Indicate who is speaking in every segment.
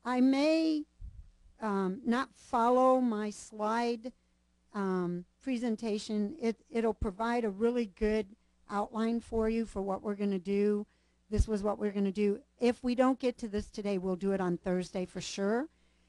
Speaker 1: I may not follow my slide presentation. It'll provide a really good outline for you for what we're going to do. This was what we're going to do. If we don't get to this today, we'll do it on Thursday for sure.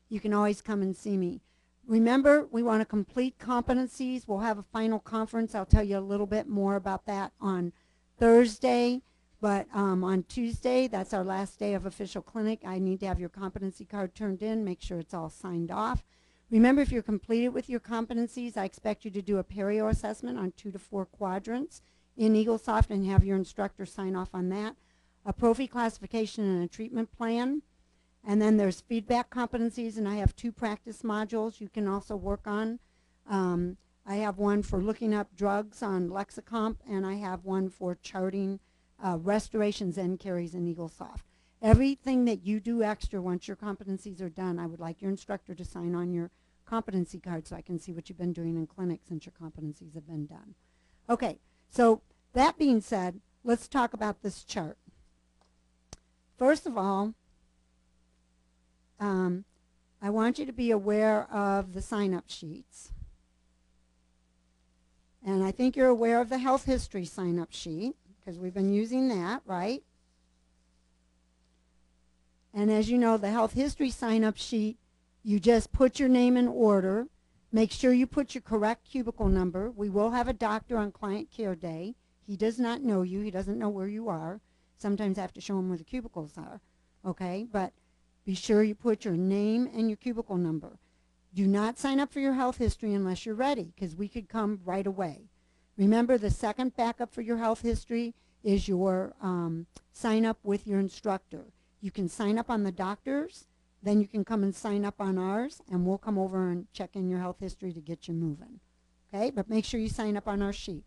Speaker 1: You can always come and see me. Remember, we want to complete competencies. We'll have a final conference. I'll tell you a little bit more about that on Thursday. But on Tuesday, that's our last day of official clinic. I need to have your competency card turned in, make sure it's all signed off. Remember, if you're completed with your competencies, I expect you to do a perio assessment on 2 to 4 quadrants in EagleSoft and have your instructor sign off on that. A Prophy classification and a treatment plan. And then there's feedback competencies, and I have 2 practice modules you can also work on. I have one for looking up drugs on Lexicomp, and I have one for charting restorations and carries in EagleSoft. Everything that you do extra once your competencies are done, I would like your instructor to sign on your competency card so I can see what you've been doing in clinic since your competencies have been done. Okay, so that being said, let's talk about this chart. First of all, I want you to be aware of the sign-up sheets. And I think you're aware of the health history sign-up sheet because we've been using that, right? And as you know, the health history sign-up sheet, you just put your name in order. Make sure you put your correct cubicle number. We will have a doctor on client care day. He does not know you. He doesn't know where you are. Sometimes I have to show him where the cubicles are, okay? But be sure you put your name and your cubicle number. Do not sign up for your health history unless you're ready, because we could come right away. Remember, the second backup for your health history is your sign up with your instructor. You can sign up on the doctor's, then you can come and sign up on ours, and we'll come over and check in your health history to get you moving. Okay, but make sure you sign up on our sheet.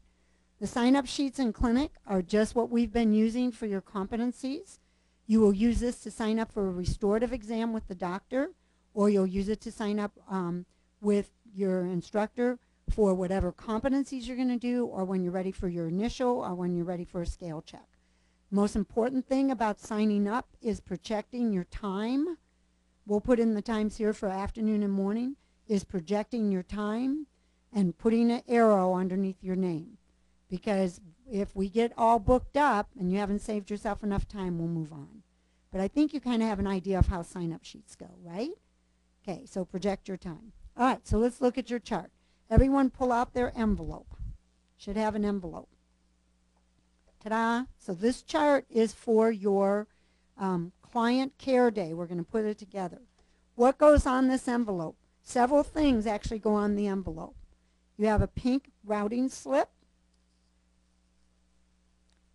Speaker 1: The sign-up sheets in clinic are just what we've been using for your competencies. You will use this to sign up for a restorative exam with the doctor, or you'll use it to sign up with your instructor for whatever competencies you're going to do, or when you're ready for your initial, or when you're ready for a scale check. Most important thing about signing up is projecting your time. We'll put in the times here for afternoon and morning, is projecting your time and putting an arrow underneath your name. Because if we get all booked up and you haven't saved yourself enough time, we'll move on. But I think you kind of have an idea of how sign-up sheets go, right? Okay, so project your time. All right, so let's look at your chart. Everyone pull out their envelope. Should have an envelope. Ta-da! So this chart is for your client care day. We're going to put it together. What goes on this envelope? Several things actually go on the envelope. You have a pink routing slip.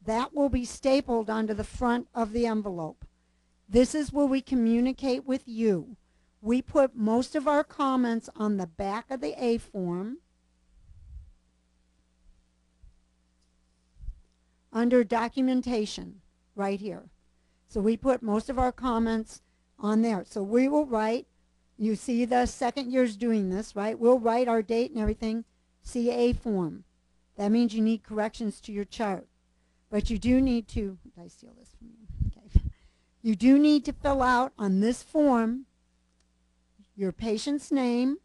Speaker 1: That will be stapled onto the front of the envelope. This is where we communicate with you. We put most of our comments on the back of the A form under documentation right here. So we put most of our comments on there. So we will write, you see the second year's doing this, right? We'll write our date and everything, CA form. That means you need corrections to your chart. But you do need to, did I steal this from you? Okay. You do need to fill out on this form your patient's name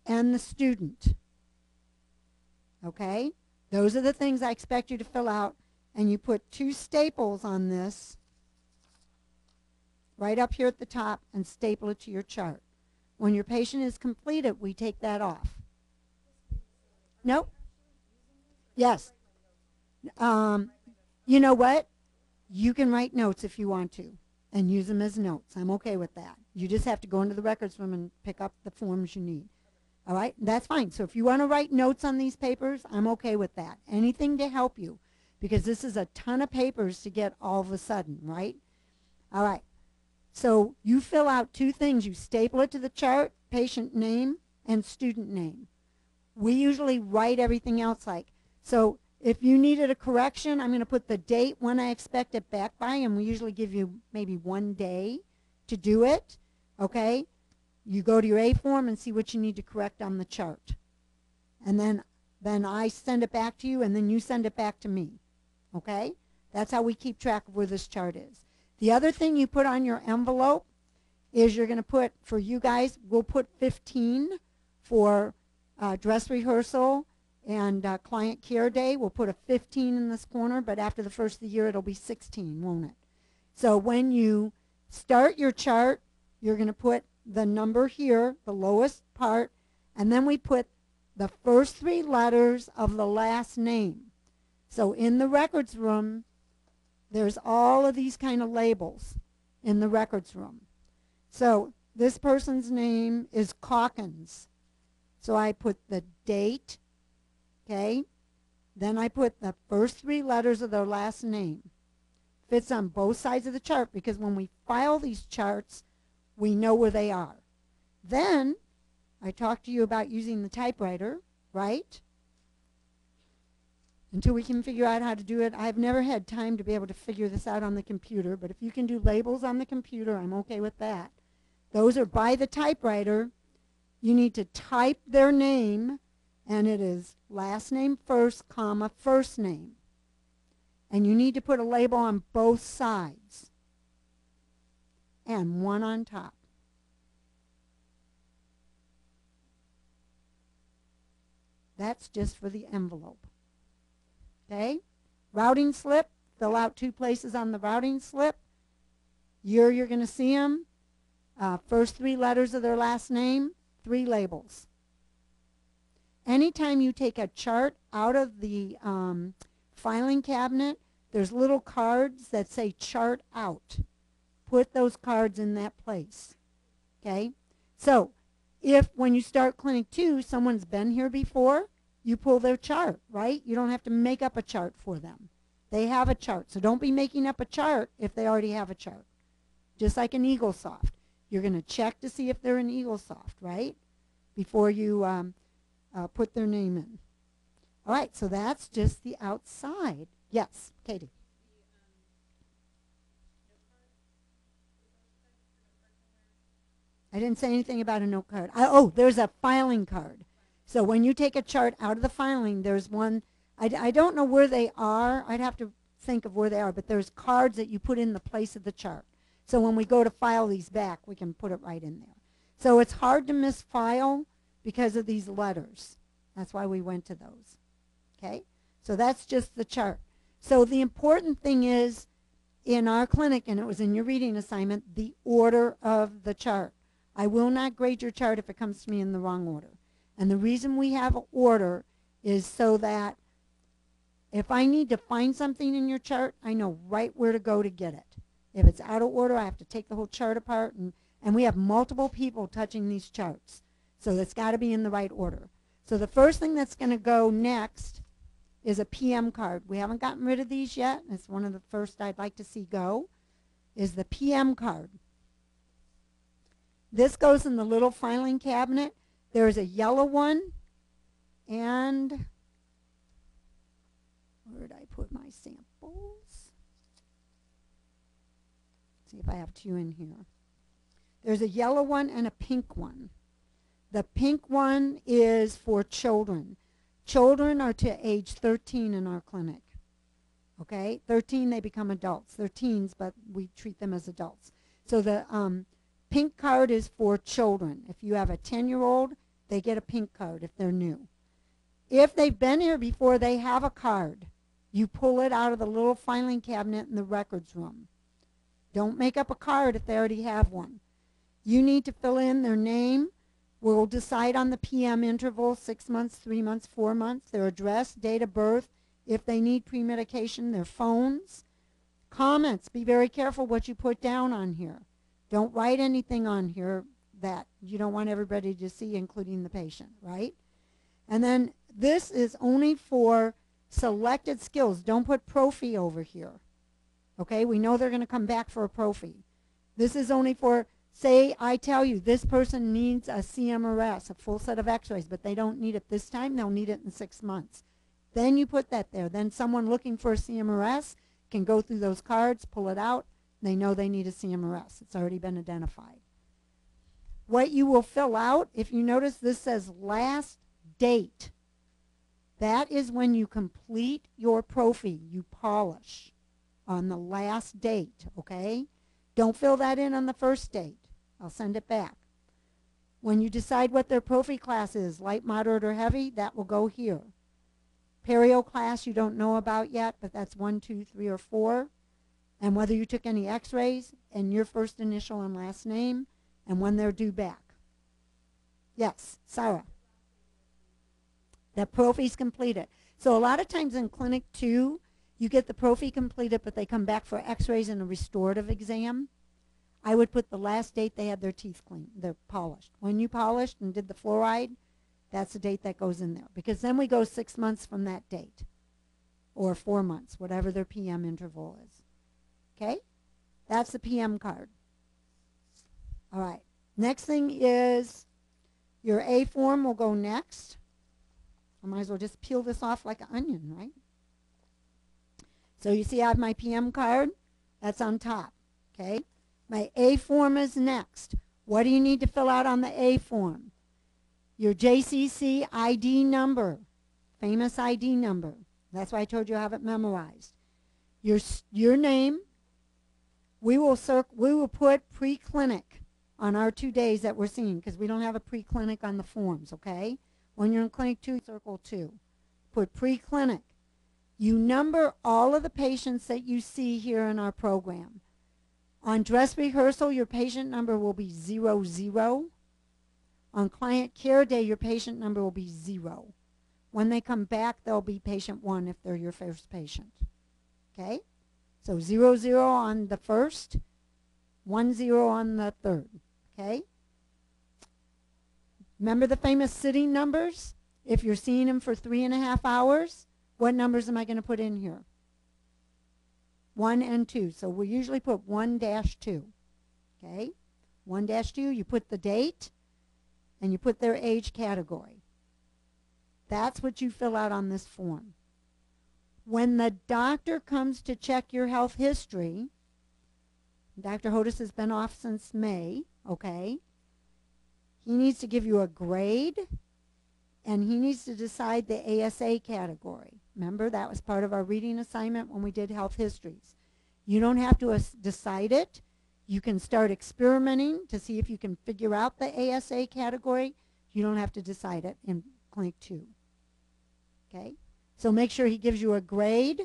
Speaker 1: and the student. Okay? Those are the things I expect you to fill out. And you put 2 staples on this right up here at the top and staple it to your chart. When your patient is completed, we take that off. Nope. Yes. You know what? You can write notes if you want to and use them as notes. I'm okay with that. You just have to go into the records room and pick up the forms you need. All right? That's fine. So if you want to write notes on these papers, I'm okay with that. Anything to help you, because this is a ton of papers to get all of a sudden, right? All right. So you fill out 2 things. You staple it to the chart, patient name and student name. We usually write everything else like, so if you needed a correction, I'm going to put the date when I expect it back by, and we usually give you maybe 1 day to do it, okay? You go to your A form and see what you need to correct on the chart. And then I send it back to you, and then you send it back to me, okay? That's how we keep track of where this chart is. The other thing you put on your envelope is you're going to put, for you guys, we'll put 15 for dress rehearsal and client care day. We'll put a 15 in this corner, but after the first of the year, it'll be 16, won't it? So when you start your chart, you're going to put the number here, the lowest part, and then we put the first 3 letters of the last name. So in the records room, there's all of these kind of labels in the records room. So this person's name is Calkins. So I put the date, okay? Then I put the first 3 letters of their last name. Fits on both sides of the chart because when we file these charts, we know where they are. Then I talked to you about using the typewriter, right? Until we can figure out how to do it. I've never had time to be able to figure this out on the computer, but if you can do labels on the computer, I'm okay with that. Those are by the typewriter. You need to type their name, and it is last name first, comma, first name. And you need to put a label on both sides and one on top. That's just for the envelope. Okay? Routing slip, fill out 2 places on the routing slip. Year you're going to see them. First 3 letters of their last name, 3 labels. Anytime you take a chart out of the filing cabinet, there's little cards that say chart out. Put those cards in that place. Okay? So, if when you start Clinic 2, someone's been here before, you pull their chart, right? You don't have to make up a chart for them. They have a chart. So don't be making up a chart if they already have a chart. Just like an EagleSoft. You're going to check to see if they're in EagleSoft, right? Before you put their name in. All right, so that's just the outside. Yes, Katie. I didn't say anything about a note card. Oh, there's a filing card. So when you take a chart out of the filing, there's one. I don't know where they are. I'd have to think of where they are, but there's cards that you put in the place of the chart. So when we go to file these back, we can put it right in there. So it's hard to misfile because of these letters. That's why we went to those. Okay? So that's just the chart. So the important thing is, in our clinic, and it was in your reading assignment, the order of the chart. I will not grade your chart if it comes to me in the wrong order. And the reason we have an order is so that if I need to find something in your chart, I know right where to go to get it. If it's out of order, I have to take the whole chart apart, and we have multiple people touching these charts. So that's got to be in the right order. So the first thing that's going to go next is a PM card. We haven't gotten rid of these yet. It's one of the first I'd like to see go, is the PM card. This goes in the little filing cabinet. There's a yellow one, and where did I put my samples? Let's see if I have 2 in here. There's a yellow one and a pink one. The pink one is for children. Children are to age 13 in our clinic. Okay? 13, they become adults. They're teens, but we treat them as adults. So the pink card is for children. If you have a 10-year-old, they get a pink card if they're new. If they've been here before, they have a card. You pull it out of the little filing cabinet in the records room. Don't make up a card if they already have one. You need to fill in their name. We'll decide on the PM interval, 6 months, 3 months, 4 months, their address, date of birth, if they need pre-medication, their phones. Comments, be very careful what you put down on here. Don't write anything on here that you don't want everybody to see, including the patient, right? And then this is only for selected skills. Don't put prophy over here. Okay, we know they're going to come back for a prophy. This is only for, say I tell you this person needs a CMRS, a full set of x-rays, but they don't need it this time, they'll need it in 6 months. Then you put that there. Then someone looking for a CMRS can go through those cards, pull it out, they know they need a CMRS. It's already been identified. What you will fill out, if you notice this says last date, that is when you complete your prophy, you polish on the last date, okay? Don't fill that in on the first date. I'll send it back. When you decide what their prophy class is, light, moderate, or heavy, that will go here. Perio class you don't know about yet, but that's 1, 2, 3, or 4. And whether you took any x-rays and your first initial and last name and when they're due back. Yes, Sarah. That prophy's completed. So a lot of times in Clinic 2, you get the prophy completed, but they come back for x-rays and a restorative exam. I would put the last date they had their teeth cleaned, they're polished. When you polished and did the fluoride, that's the date that goes in there. Because then we go 6 months from that date. Or 4 months, whatever their PM interval is. Okay? That's the PM card. All right. Next thing is your A form will go next. I might as well just peel this off like an onion, right? So you see I have my PM card. That's on top. Okay? My A form is next. What do you need to fill out on the A form? Your JCC ID number, famous ID number. That's why I told you I have it memorized. Your name. We will put pre-clinic on our 2 days that we're seeing because we don't have a pre-clinic on the forms, okay? When you're in Clinic 2, circle 2. Put pre-clinic. You number all of the patients that you see here in our program. On dress rehearsal, your patient number will be 00. On client care day, your patient number will be 0. When they come back, they'll be patient 1 if they're your first patient. Okay? So 00 on the first, 10 on the third. Okay? Remember the famous sitting numbers? If you're seeing them for 3.5 hours, what numbers am I going to put in here? 1 and 2. So we usually put 1-2. Okay? 1-2, you put the date, and you put their age category. That's what you fill out on this form. When the doctor comes to check your health history, Dr. Hodis has been off since May, okay? He needs to give you a grade, and he needs to decide the ASA category. Remember, that was part of our reading assignment when we did health histories. You don't have to decide it. You can start experimenting to see if you can figure out the ASA category. You don't have to decide it in Clinic 2. Okay? So make sure he gives you a grade,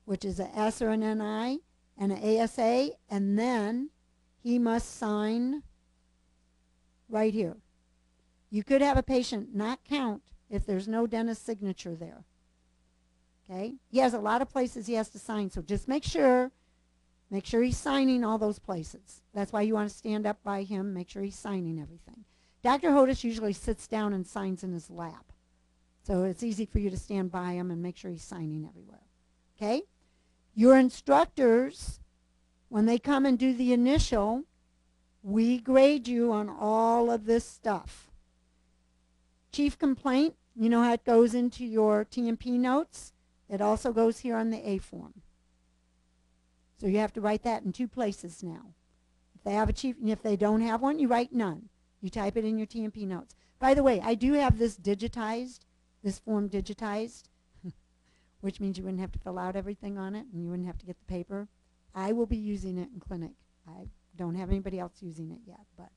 Speaker 1: which is an S or an NI, and an ASA, and then he must sign right here. You could have a patient not count if there's no dentist signature there. Okay? He has a lot of places he has to sign, so just make sure he's signing all those places. That's why you want to stand up by him, make sure he's signing everything. Dr. Hodis usually sits down and signs in his lap. So it's easy for you to stand by him and make sure he's signing everywhere. Okay? Your instructors, when they come and do the initial, we grade you on all of this stuff. Chief complaint, you know how it goes into your TMP notes? It also goes here on the A form. So you have to write that in 2 places now. If they have a chief, and if they don't have one, you write none. You type it in your TMP notes. By the way, I do have this digitized, this form digitized, which means you wouldn't have to fill out everything on it and you wouldn't have to get the paper. I will be using it in clinic. I don't have anybody else using it yet, but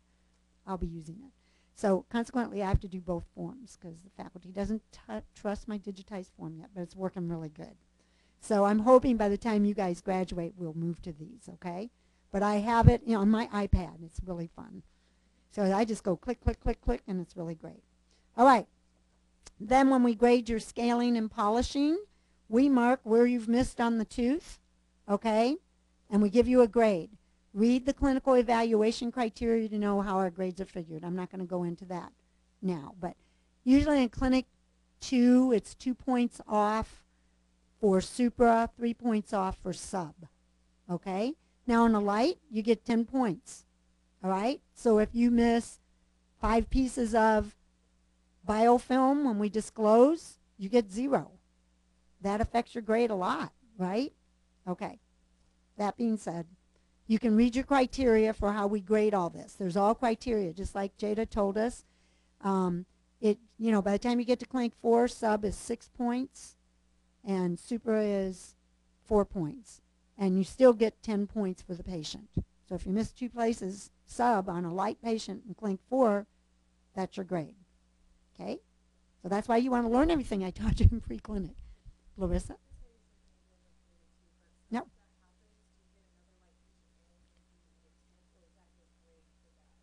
Speaker 1: I'll be using it. So consequently, I have to do both forms because the faculty doesn't trust my digitized form yet, but it's working really good. So I'm hoping by the time you guys graduate, we'll move to these, okay? But I have it on my iPad. It's really fun. So I just go click, click, click, click, and it's really great. All right. Then when we grade your scaling and polishing, we mark where you've missed on the tooth, okay? And we give you a grade. Read the clinical evaluation criteria to know how our grades are figured. I'm not going to go into that now. But usually in Clinic 2, it's 2 points off for supra, 3 points off for sub, okay? Now in a light, you get 10 points, all right? So if you miss 5 pieces of biofilm when we disclose, you get 0. That affects your grade a lot, right? Okay. That being said, you can read your criteria for how we grade all this. There's all criteria, just like Jada told us. By the time you get to Clinic 4, sub is 6 points, and supra is 4 points. And you still get 10 points for the patient. So if you miss 2 places sub on a light patient in Clinic 4, that's your grade. Okay? So that's why you want to learn everything I taught you in pre-clinic. Larissa? No.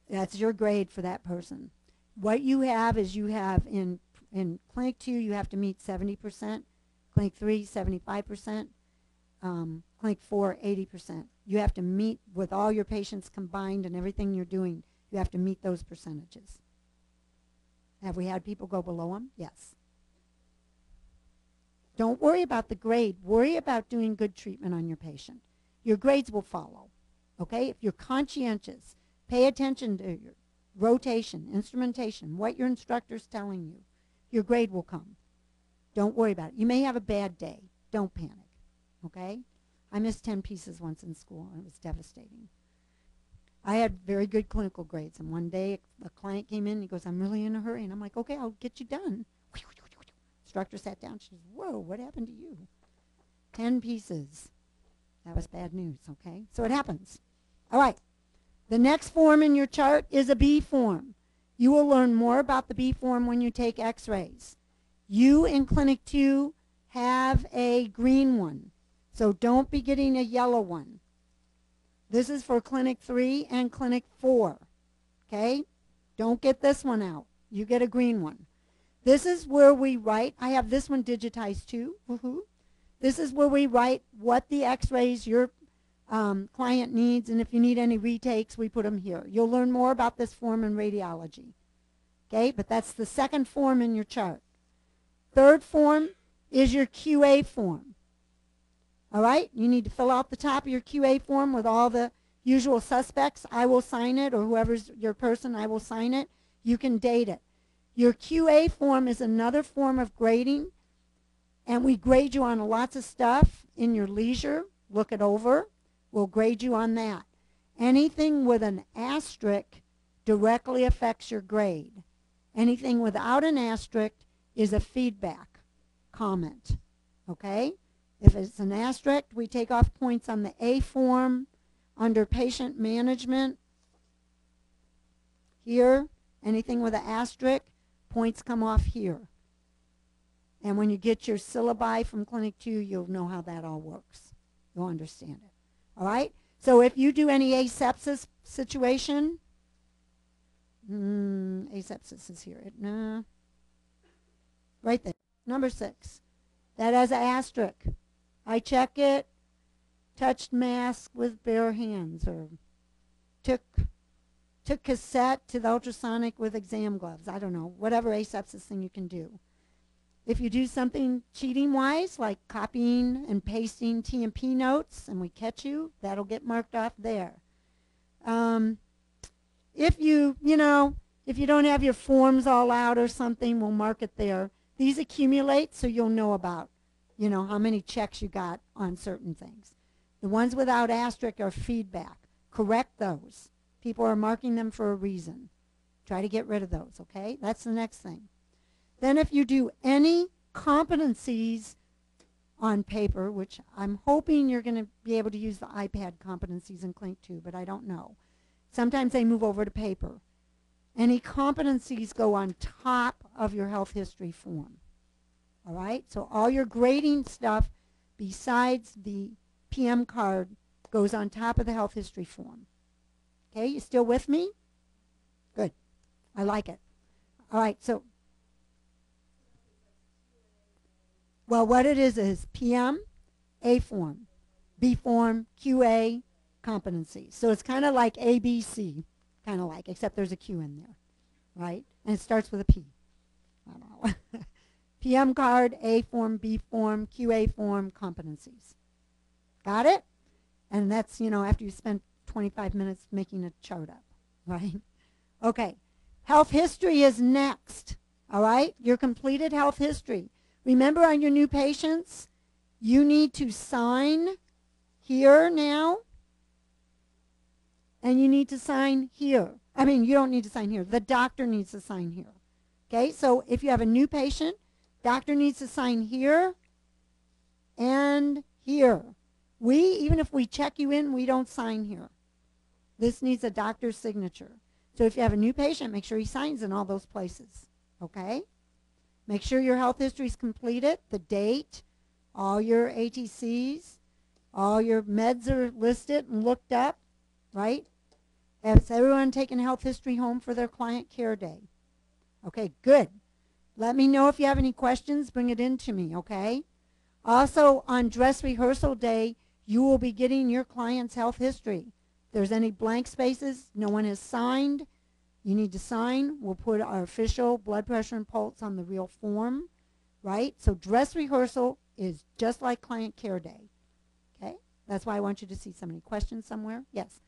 Speaker 1: That's your grade for that person. What you have is you have in Clinic 2, you have to meet 70%. Clinic 3, 75%. Clinic 4, 80%. You have to meet with all your patients combined and everything you're doing. You have to meet those percentages. Have we had people go below them? Yes. Don't worry about the grade. Worry about doing good treatment on your patient. Your grades will follow. Okay? If you're conscientious, pay attention to your rotation, instrumentation, what your instructor's telling you, your grade will come. Don't worry about it. You may have a bad day. Don't panic. Okay? I missed 10 pieces once in school, and it was devastating. I had very good clinical grades, and one day a client came in, and he goes, I'm really in a hurry, and I'm like, okay, I'll get you done. Instructor sat down. She goes, whoa, what happened to you? 10 pieces. That was bad news, okay? So it happens. All right. The next form in your chart is a B form. You will learn more about the B form when you take x-rays. You in Clinic 2 have a green one, so don't be getting a yellow one. This is for Clinic 3 and Clinic 4, okay? Don't get this one out. You get a green one. This is where we write. I have this one digitized too. Woohoo. This is where we write what the x-rays your client needs, and if you need any retakes, we put them here. You'll learn more about this form in radiology. Okay, but that's the second form in your chart. Third form is your QA form. All right, you need to fill out the top of your QA form with all the usual suspects. I will sign it, or whoever's your person, I will sign it. You can date it. Your QA form is another form of grading, and we grade you on lots of stuff in your leisure. Look it over. We'll grade you on that. Anything with an asterisk directly affects your grade. Anything without an asterisk is a feedback comment. Okay? If it's an asterisk, we take off points on the A form under patient management. Here, anything with an asterisk, points come off here. And when you get your syllabi from Clinic 2, you'll know how that all works. You'll understand it. All right? So if you do any asepsis situation, asepsis is here. No. Right there. Number 6. That has an asterisk. I check it, touched mask with bare hands, or took cassette to the ultrasonic with exam gloves. I don't know. Whatever asepsis thing you can do. If you do something cheating-wise, like copying and pasting T&P notes, and we catch you, that'll get marked off there. If you don't have your forms all out or something, we'll mark it there. These accumulate, so you'll know about, how many checks you got on certain things. The ones without asterisk are feedback. Correct those. People are marking them for a reason. Try to get rid of those, okay? That's the next thing. Then if you do any competencies on paper, which I'm hoping you're going to be able to use the iPad competencies in Clinic 2, but I don't know. Sometimes they move over to paper. Any competencies go on top of your health history form. All right? So all your grading stuff besides the PM card goes on top of the health history form. Okay? You still with me? Good. I like it. All right. So well, what it is PM, A form, B form, QA, competencies. So it's kind of like ABC, kind of like, except there's a Q in there, right? And it starts with a P. I don't know. PM card, A form, B form, QA form, competencies. Got it? And that's, after you spend 25 minutes making a chart up, right? Okay. Health history is next, all right? Your completed health history. Remember on your new patients, you need to sign here now, and you need to sign here. I mean, you don't need to sign here. The doctor needs to sign here. Okay, so if you have a new patient, doctor needs to sign here and here. Even if we check you in, we don't sign here. This needs a doctor's signature. So if you have a new patient, make sure he signs in all those places. Okay? Make sure your health history is completed, the date, all your ATCs, all your meds are listed and looked up, right? Has everyone taken health history home for their client care day? Okay, good. Let me know if you have any questions. Bring it in to me, okay? Also, on dress rehearsal day, you will be getting your client's health history. If there's any blank spaces, no one has signed, you need to sign. We'll put our official blood pressure and pulse on the real form, right? So dress rehearsal is just like client care day, okay? That's why I want you to see somebody. Questions somewhere? Yes,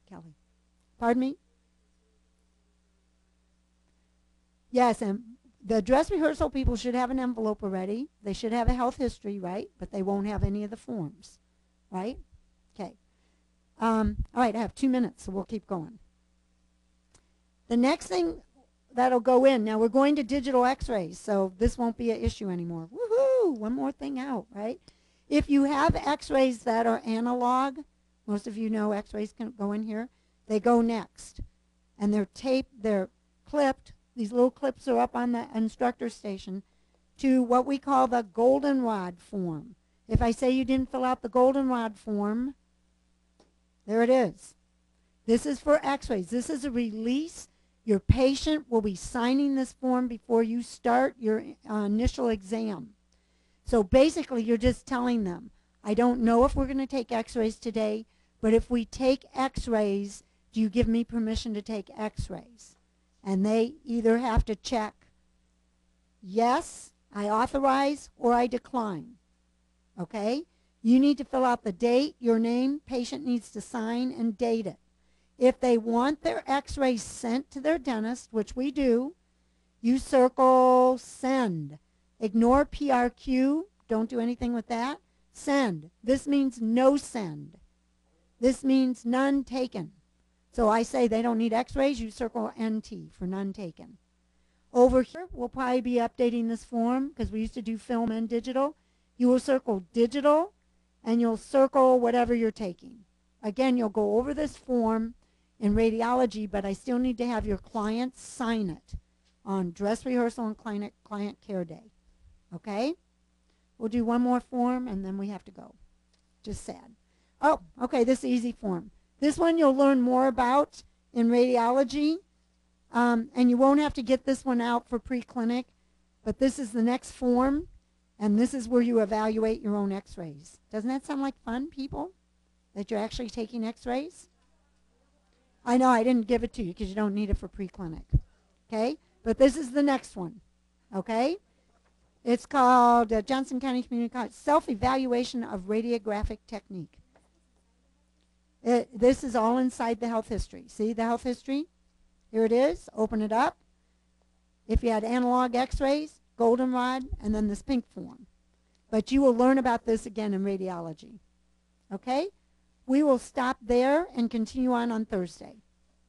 Speaker 1: Kelly. Pardon me? Yes, and the dress rehearsal people should have an envelope already. They should have a health history, right? But they won't have any of the forms, right? Okay. All right, I have 2 minutes, so we'll keep going. The next thing that'll go in, now we're going to digital x-rays, so this won't be an issue anymore. Woohoo! One more thing out, right? If you have x-rays that are analog, most of you know x-rays can go in here, they go next. And they're taped, they're clipped, these little clips are up on the instructor station to what we call the goldenrod form. If I say you didn't fill out the goldenrod form, there it is. This is for x-rays. This is a release. Your patient will be signing this form before you start your initial exam. So basically, you're just telling them, I don't know if we're going to take x-rays today, but if we take x-rays, do you give me permission to take x-rays? And they either have to check, yes, I authorize, or I decline. Okay? You need to fill out the date, your name, patient needs to sign and date it. If they want their x-rays sent to their dentist, which we do, you circle send. Ignore PRQ. Don't do anything with that. Send. This means no send. This means none taken. So I say they don't need x-rays. You circle NT for none taken. Over here, we'll probably be updating this form because we used to do film and digital. You will circle digital, and you'll circle whatever you're taking. Again, you'll go over this form in radiology, but I still need to have your client sign it on dress rehearsal and client care day. Okay? We'll do one more form, and then we have to go. Just sad. Oh, okay, this is an easy form. This one you'll learn more about in radiology, and you won't have to get this one out for preclinic, but this is the next form, and this is where you evaluate your own x-rays. Doesn't that sound like fun, people? That you're actually taking x-rays? I know I didn't give it to you because you don't need it for preclinic. Okay? But this is the next one. Okay? It's called Johnson County Community College Self-Evaluation of Radiographic Technique. This is all inside the health history. See the health history? Here it is. Open it up. If you had analog x-rays, goldenrod, and then this pink form. But you will learn about this again in radiology. Okay? We will stop there and continue on Thursday.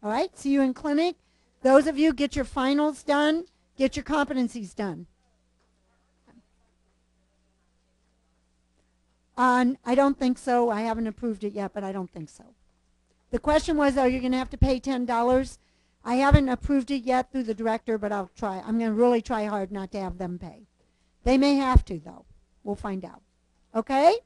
Speaker 1: All right? See you in clinic. Those of you get your finals done, get your competencies done. I don't think so. I haven't approved it yet, but I don't think so. The question was, are you going to have to pay $10? I haven't approved it yet through the director, but I'll try. I'm going to really try hard not to have them pay. They may have to, though. We'll find out. Okay?